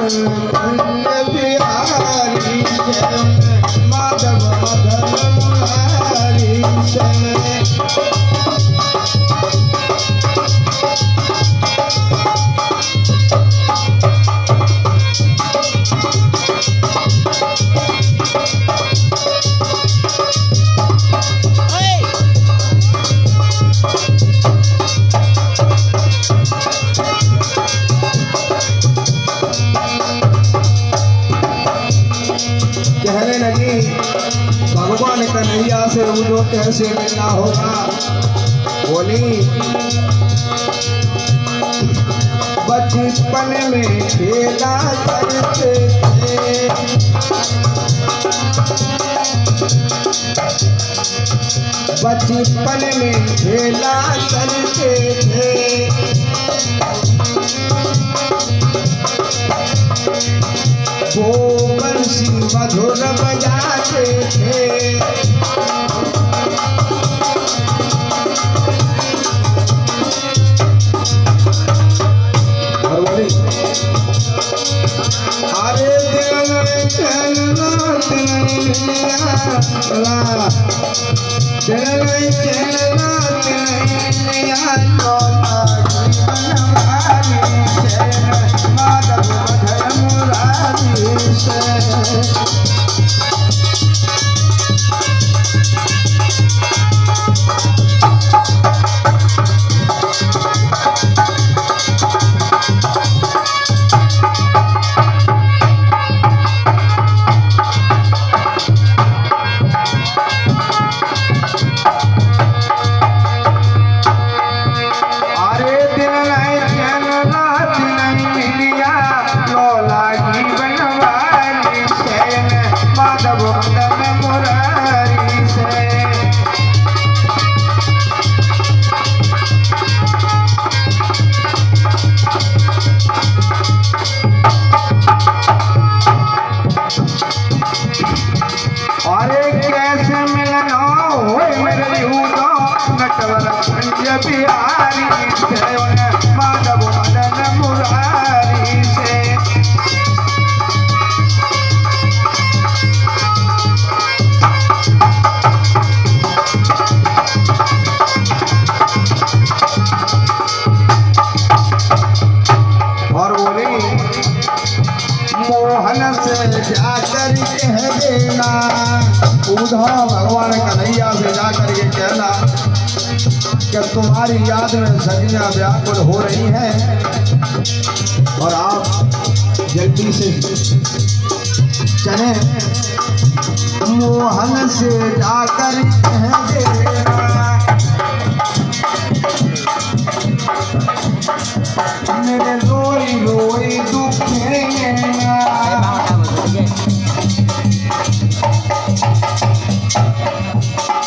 कुंज बिहारी जय माधव मदन मुरारी जय। कहने लगी भगवान कन्हैया से उदो कैसे मिलना होगा। बोली बचपन में खेला करते थे, बचपन में खेला करते थे, वो बंसी मधुर बजाते थे। और बोली अरे दिल चलना माधव मदन मुरारी से। अरे कैसे मिलना हो मेरे यूदो नटवर कुंज बिहारी जय माधव मदन मुरारी से। और बोली मोहन से जाकर कह देना, उधो भगवान कन्हैया से जाकर के कहना कि तुम्हारी याद में सखियां व्याकुल हो रही हैं और आप जल्दी से चले। मोहन से जाकर कह देना मेरे रोई रोई दुखेंगे ना।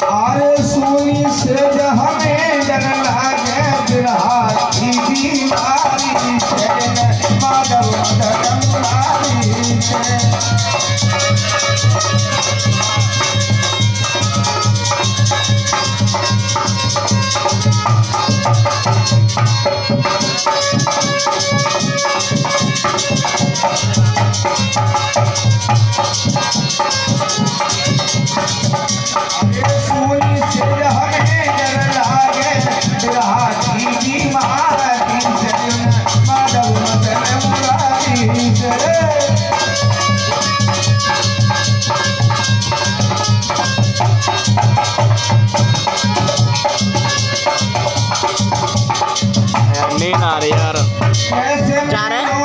अरे सोनी से हमें डर लागे बिरहा की बीमारी से माधव मदन मुरारी से। नींद आ रही यार। जा रहे हैं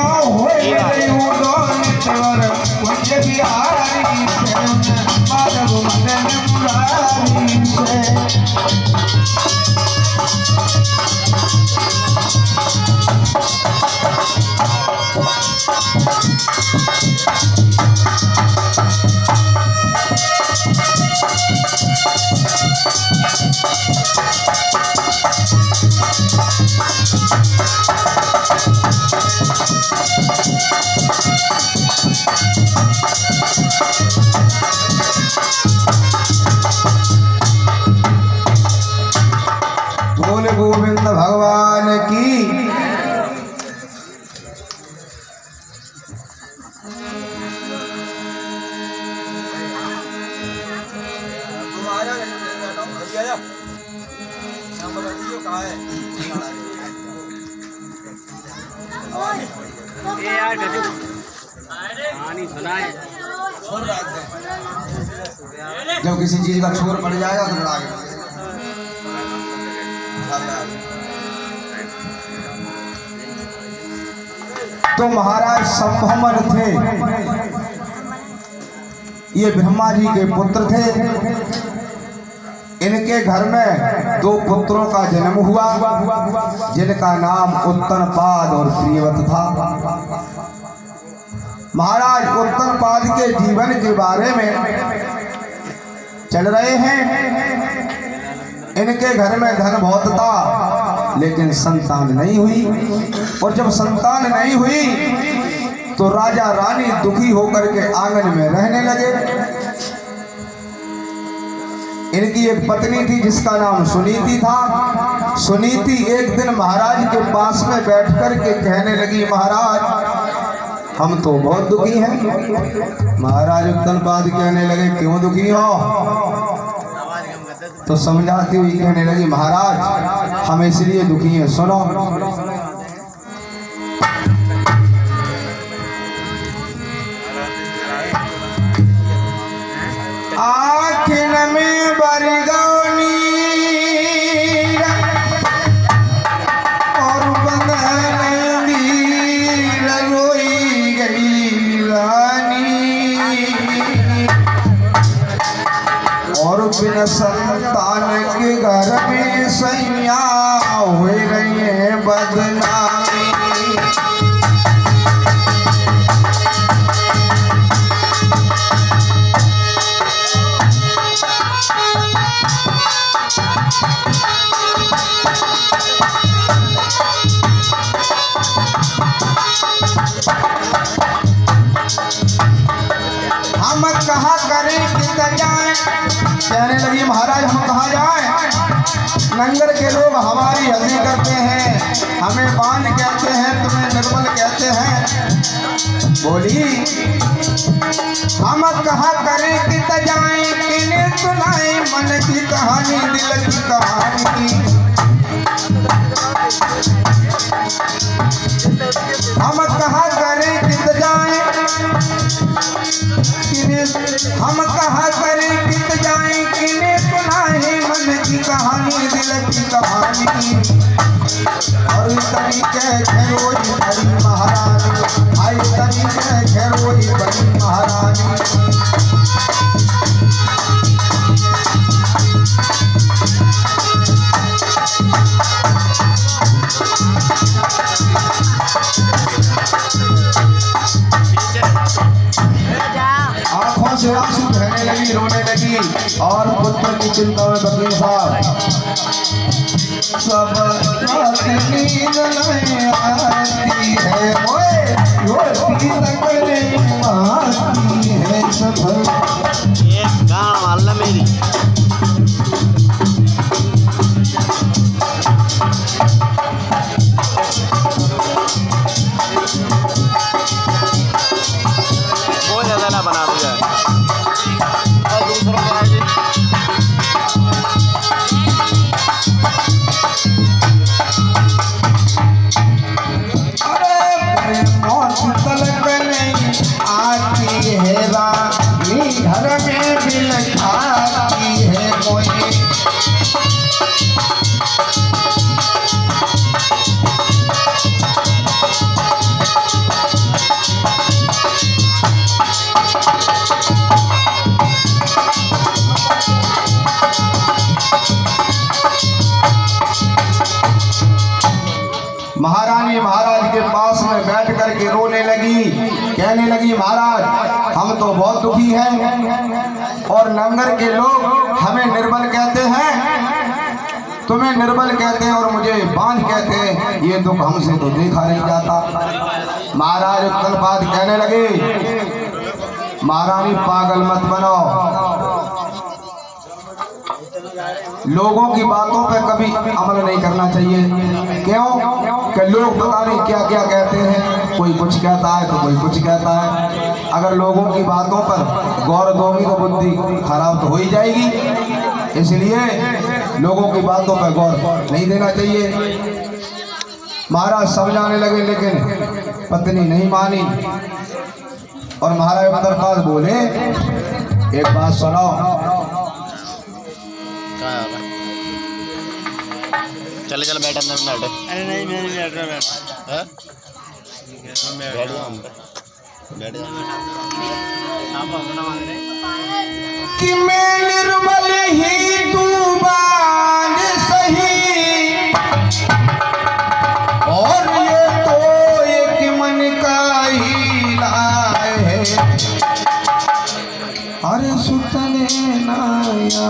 जब किसी चीज का छोर पड़ जाएगा तो लड़ा के तो महाराज संभमन थे, ये ब्रह्मा जी के पुत्र थे। इनके घर में 2 पुत्रों का जन्म हुआ जिनका नाम उत्तनपाद और प्रियवत था। महाराज उत्तनपाद के जीवन के बारे में चल रहे हैं। इनके घर में धन बहुत था लेकिन संतान नहीं हुई, और जब संतान नहीं हुई तो राजा रानी दुखी होकर के आंगन में रहने लगे। इनकी एक पत्नी थी जिसका नाम सुनीति था। सुनीति एक दिन महाराज के पास में बैठ कर के कहने लगी, महाराज हम तो बहुत दुखी हैं। महाराज उत्तनपाद कहने लगे, क्यों दुखी हो? तो समझाती हुई कहने लगी, महाराज हम इसलिए दुखी हैं, सुनो। आखिर में बरगौनी और बंधन नीर रोई गई रानी, और बिन संतान के घर में सैया हो रही है बदनामी। हम कहाँ करें किधर जाएं? कहने लगी, महाराज हम कहाँ जाएं? नंगर के लोग हमारी हंसी करते हैं, हमें बांध कहते हैं, तुम्हें निर्बल कहते हैं। बोली, हम कहाँ करें किधर जाएं? किन्हें सुनाएं मन की कहानी, दिल की कहानी। हम कहाँ करें किधर जाएं? हम कहाँ करें कित जाएं? किन्हें सुनाए मन की कहानी, दिल की कहानी। और इस तरीके खेरोई बड़ी महारानी, आई तरीके खेरोई बड़ी महारानी। आंखों से आंसू बहने लगी, रोने लगी, और पुत्र की चिंता में वकील साहब सब नींद नहीं आती है, रोटी तक नहीं आती है सब। एक गाँव वाला मेरी बहुत ज्यादा ना बना दिया और दूसरों को आगे आती है रानी, घर में बिल खाती है कोई। महारानी महाराज के पास में बैठ करके रोने लगी, कहने लगी, महाराज हम तो बहुत दुखी हैं, और नंगर के लोग हमें निर्बल कहते हैं, तुम्हें निर्बल कहते हैं, और मुझे बांझ कहते हैं। ये दुख हमसे तो देखा नहीं जाता। महाराज उत्तनपाद कहने लगे, महारानी पागल मत बनो, लोगों की बातों पे कभी अमल नहीं करना चाहिए। क्यों? कि लोग पता नहीं क्या क्या कहते हैं, कोई कुछ कहता है तो कोई कुछ कहता है। अगर लोगों की बातों पर गौर दोगी तो बुद्धि खराब तो हो ही जाएगी, इसलिए लोगों की बातों पर गौर नहीं देना चाहिए। महाराज समझाने लगे लेकिन पत्नी नहीं मानी और महाराज उत्तरपाद बोले एक बात सुनो। चले चल बैठ अंदर बैठ। अरे नहीं मैं नहीं बैठ रहा बैठ जाओ अंदर बैठ जाओ। कि मैं निर्मल ही तू बाल सही और ये तो एक मन का ही लाए है। अरे सुतने नाया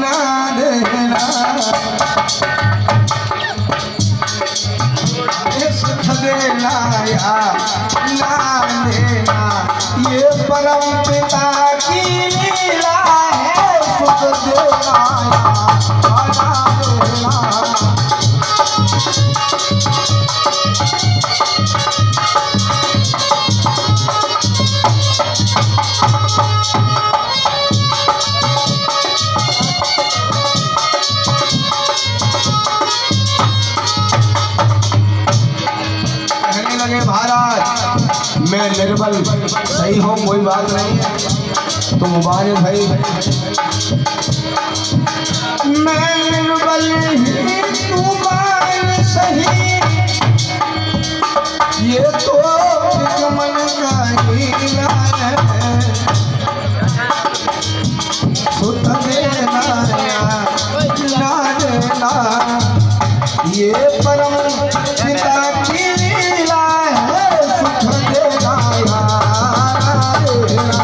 ना देना सुख देना या ना देना ये परम पिता की लीला है। सुख देना या ना देना महाराज मैं निर्बल सही हूँ कोई बात नहीं तुम बाज भाई मैं निर्बल ही तू बाज सही ये तो एक मन का हीला है। सुत देना या ना देना ये परम पिता की लीला है। सुख देना या ना देना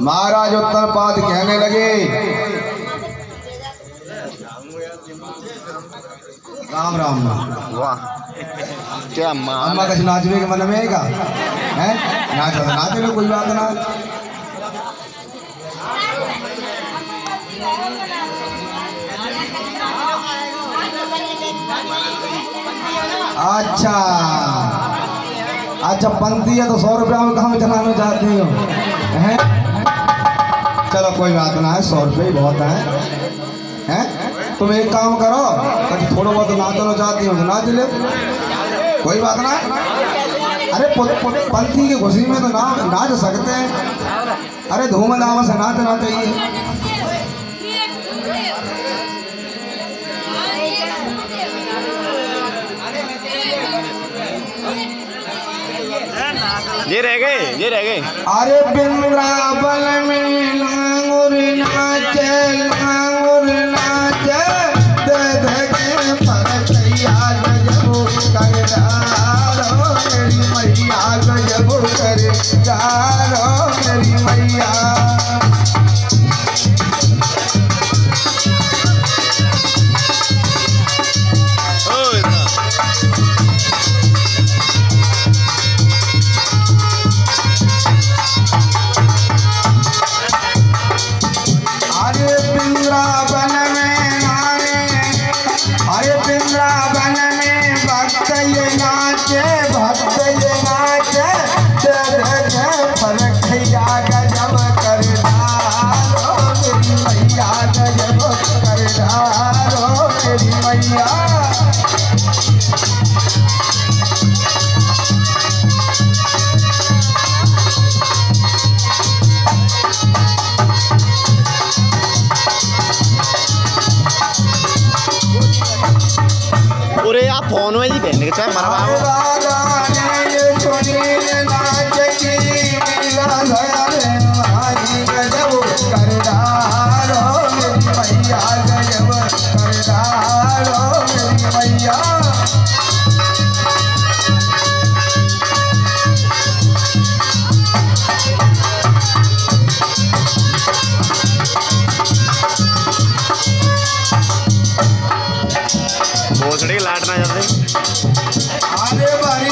महाराज उत्तरपाद कहने लगे राम राम वाह क्या मां अम्मा कछ नाचने के मन में है नाचो तो नाचे लो कोई बात ना। अच्छा अच्छा पंथी है तो 100 रुपया में कहाँ चलाना चाहती हो हैं? चलो कोई बात ना है 100 रुपये ही बहुत है। तुम एक काम करो कभी थोड़ा बहुत नाचना चाहती हो तो नाच ले कोई बात ना। अरे पंथी की खुशी में तो नाच सकते हैं। अरे धूमधाम से नाचना चाहिए। ये रह गए ये रह गए। अरे वृंदावन में लांगुर नाचे दे दे के परचैया गजब कर डालो मेरी मैया गजब कर डालो मेरी मैया। पूरे आप फोन में ही पहन के चाहे मरवा भोसड़ी लाटना चाहते। अरे भाई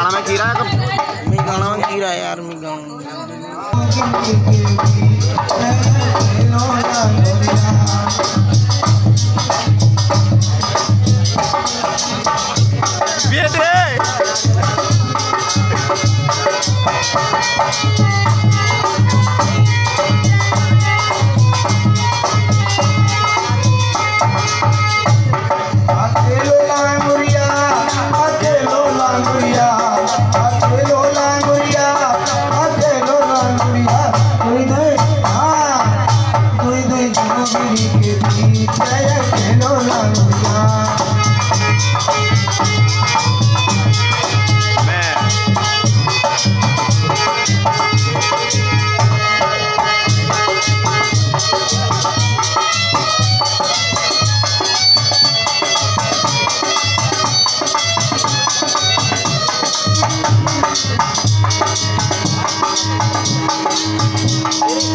गाना में कीरा है मी गाना में कीरा है यार मी गाना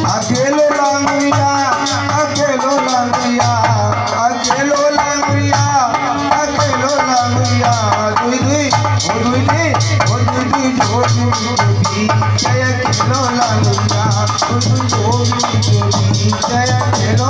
अकेलो लांगुरिया अकेलो लांगुरिया अकेलो लांगुरिया अकेलो लांगुरिया दुई दुई ओ दुई दुई ओ दुई दुई जय अकेलो लांगुरिया दुई दुई जय अकेलो